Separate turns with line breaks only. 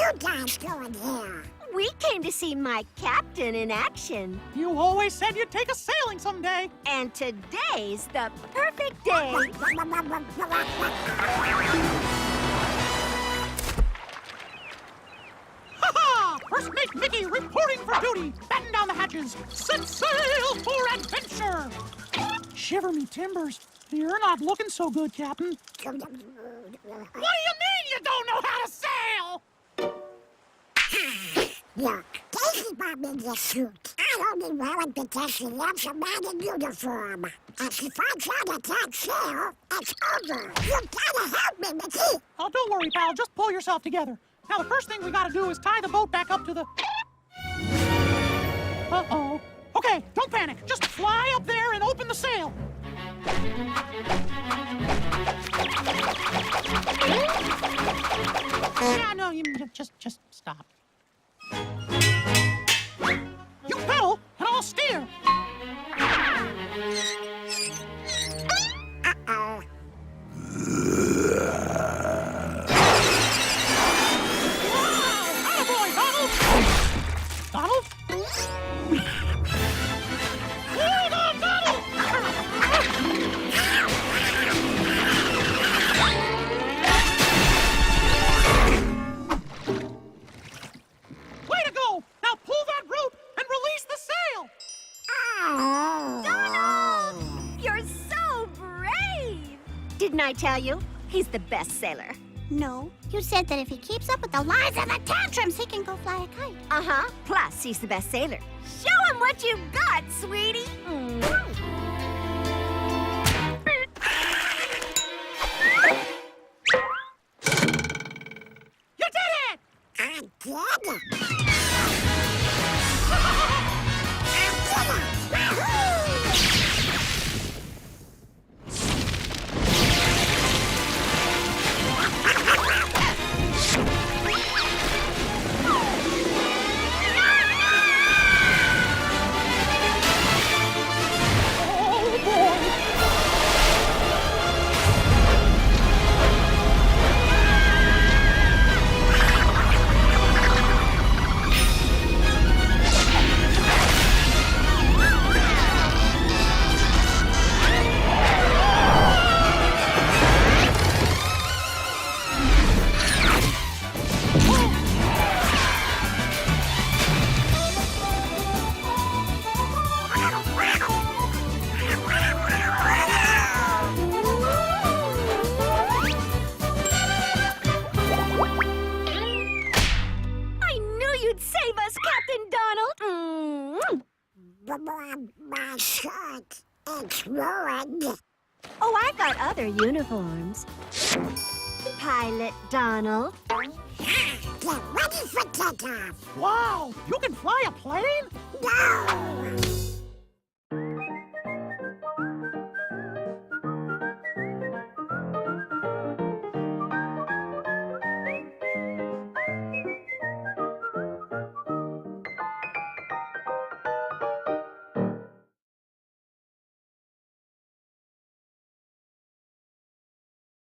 you guys doing here?
We came to see my captain in action.
You always said you'd take us sailing someday.
And today's the perfect day.
Ha-ha! First Mate Mickey reporting for duty. Batten down the hatches. Set sail for adventure. Shiver me timbers. You're not looking so good, Captain. What do you mean you don't know how to sail?
Look, Daisy bought me this suit. I only wear it because she loves a man in uniform. And she finds out I can't sail, it's over. You gotta help me, Mickey.
Oh, don't worry, pal. Just pull yourself together. Now, the first thing we gotta do is tie the boat back up to the... Uh-oh. Okay, don't panic. Just fly up there and open the sail. Yeah, no, you just stop. You pedal, and I'll steer.
Uh-oh.
Attaboy, Donald! Donald? Hold on, Donald! Way to go! Now pull that rope and release the sail!
Oh.
Donald! You're so brave! Didn't I tell you? He's the best sailor.
No, you said that if he keeps up with the lies and the tantrums, he can go fly a kite.
Uh-huh. Plus, he's the best sailor. Show him what you've got, sweetie!
You did it!
I did it. My shirt, it's ruined.
Oh, I got other uniforms. Pilot Donald.
Get ready for takeoff.
Wow, you can fly a plane?
No!